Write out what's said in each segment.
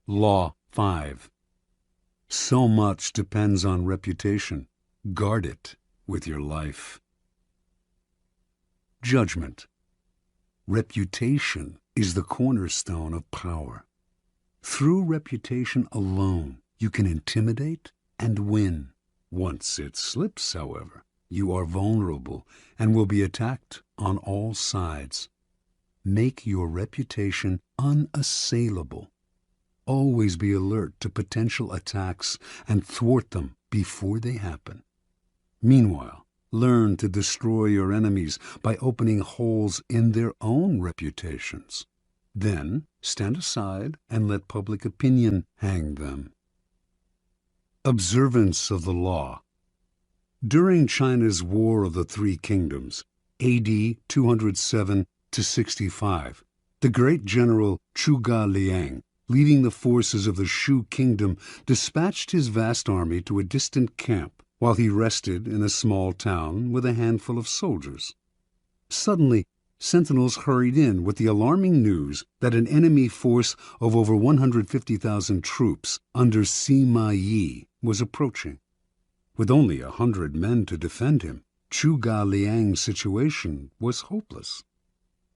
Law 5. So much depends on reputation. Guard it with your life. Judgment. Reputation is the cornerstone of power. Through reputation alone, you can intimidate and win. Once it slips, however, you are vulnerable and will be attacked on all sides. Make your reputation unassailable. Always be alert to potential attacks and thwart them before they happen. Meanwhile, learn to destroy your enemies by opening holes in their own reputations. Then stand aside and let public opinion hang them. Observance of the law. During China's War of the Three Kingdoms, A.D. 207 to 65, the great general Zhuge Liang, leading the forces of the Shu kingdom, dispatched his vast army to a distant camp while he rested in a small town with a handful of soldiers. Suddenly, sentinels hurried in with the alarming news that an enemy force of over 150,000 troops under Sima Yi was approaching. With only 100 men to defend him, Zhuge Liang's situation was hopeless.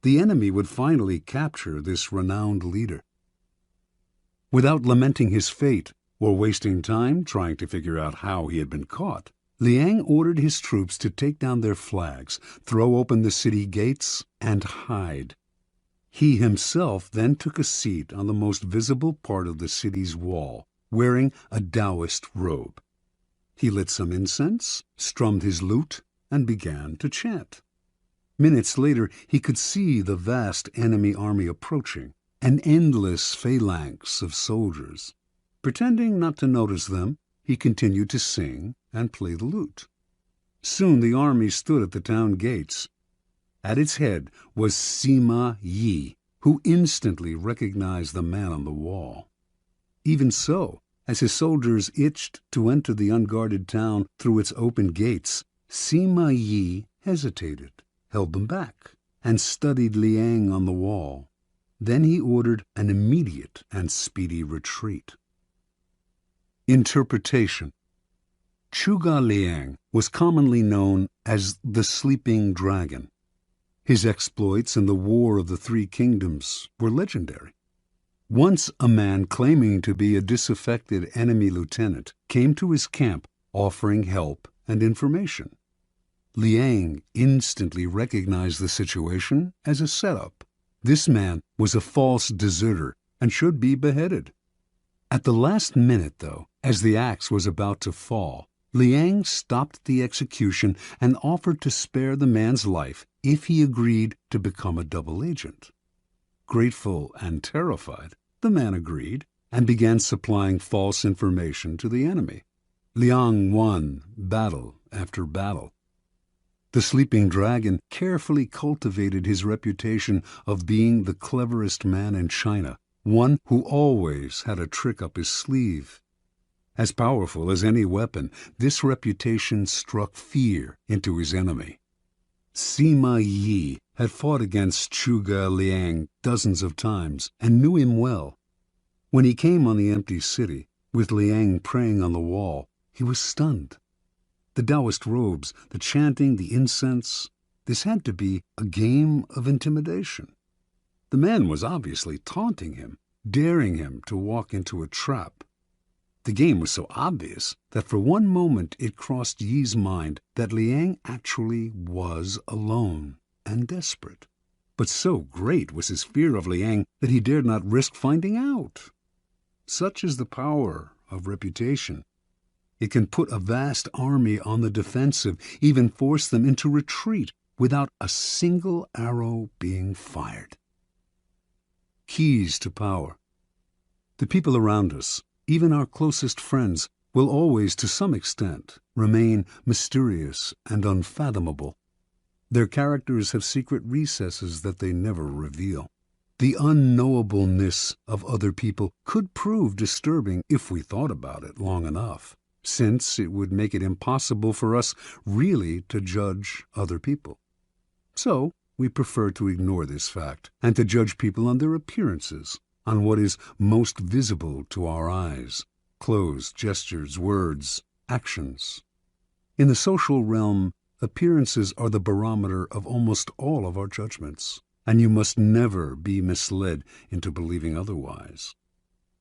The enemy would finally capture this renowned leader. Without lamenting his fate or wasting time trying to figure out how he had been caught, Liang ordered his troops to take down their flags, throw open the city gates, and hide. He himself then took a seat on the most visible part of the city's wall, wearing a Taoist robe. He lit some incense, strummed his lute, and began to chant. Minutes later, he could see the vast enemy army approaching, an endless phalanx of soldiers. Pretending not to notice them, he continued to sing and play the lute. Soon the army stood at the town gates. At its head was Sima Yi, who instantly recognized the man on the wall. Even so, as his soldiers itched to enter the unguarded town through its open gates, Sima Yi hesitated, held them back, and studied Liang on the wall. Then he ordered an immediate and speedy retreat. Interpretation. Zhuge Liang was commonly known as the Sleeping Dragon. His exploits in the War of the Three Kingdoms were legendary. Once a man claiming to be a disaffected enemy lieutenant came to his camp offering help and information. Liang instantly recognized the situation as a setup. This man was a false deserter and should be beheaded. At the last minute, though, as the axe was about to fall, Liang stopped the execution and offered to spare the man's life if he agreed to become a double agent. Grateful and terrified, the man agreed and began supplying false information to the enemy. Liang won battle after battle. The Sleeping Dragon carefully cultivated his reputation of being the cleverest man in China, one who always had a trick up his sleeve. As powerful as any weapon, this reputation struck fear into his enemy. Sima Yi had fought against Zhuge Liang dozens of times and knew him well. When he came on the empty city, with Liang praying on the wall, he was stunned. The Taoist robes, the chanting, the incense, this had to be a game of intimidation. The man was obviously taunting him, daring him to walk into a trap. The game was so obvious that for one moment it crossed Yi's mind that Liang actually was alone and desperate. But so great was his fear of Liang that he dared not risk finding out. Such is the power of reputation. It can put a vast army on the defensive, even force them into retreat without a single arrow being fired. Keys to power. The people around us, even our closest friends, will always, to some extent, remain mysterious and unfathomable. Their characters have secret recesses that they never reveal. The unknowableness of other people could prove disturbing if we thought about it long enough, since it would make it impossible for us really to judge other people. So, we prefer to ignore this fact and to judge people on their appearances, on what is most visible to our eyes: clothes, gestures, words, actions. In the social realm, appearances are the barometer of almost all of our judgments, and you must never be misled into believing otherwise.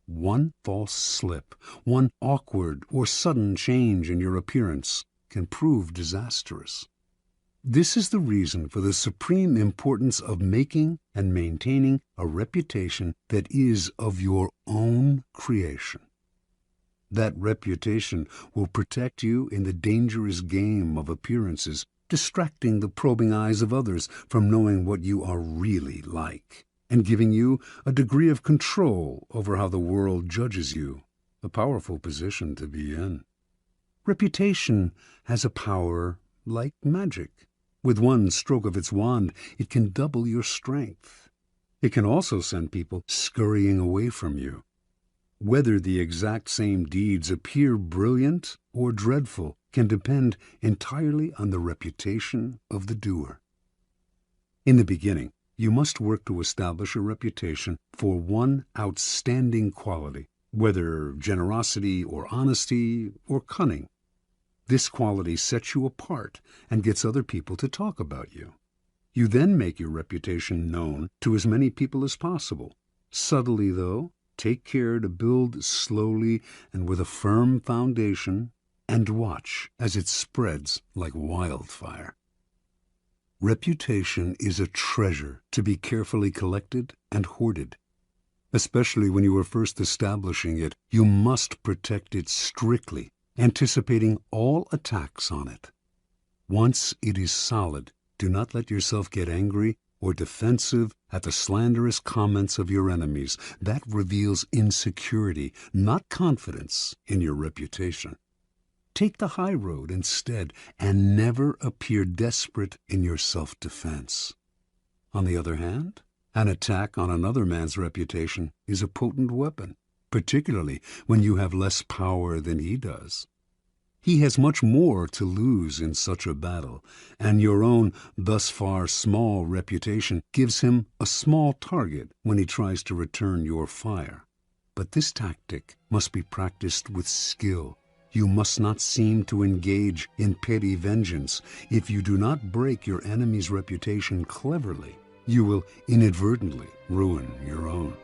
One false slip, one awkward or sudden change in your appearance can prove disastrous. This is the reason for the supreme importance of making and maintaining a reputation that is of your own creation. That reputation will protect you in the dangerous game of appearances, distracting the probing eyes of others from knowing what you are really like, and giving you a degree of control over how the world judges you, a powerful position to be in. Reputation has a power like magic. With one stroke of its wand, it can double your strength. It can also send people scurrying away from you. Whether the exact same deeds appear brilliant or dreadful can depend entirely on the reputation of the doer. In the beginning, you must work to establish a reputation for one outstanding quality, whether generosity or honesty or cunning. This quality sets you apart and gets other people to talk about you. You then make your reputation known to as many people as possible. Subtly, though, take care to build slowly and with a firm foundation, and watch as it spreads like wildfire. Reputation is a treasure to be carefully collected and hoarded. Especially when you are first establishing it, you must protect it strictly, anticipating all attacks on it. Once it is solid, do not let yourself get angry or defensive at the slanderous comments of your enemies. That reveals insecurity, not confidence in your reputation. Take the high road instead, and never appear desperate in your self-defense. On the other hand, an attack on another man's reputation is a potent weapon, particularly when you have less power than he does. He has much more to lose in such a battle, and your own thus far small reputation gives him a small target when he tries to return your fire. But this tactic must be practiced with skill. You must not seem to engage in petty vengeance. If you do not break your enemy's reputation cleverly, you will inadvertently ruin your own.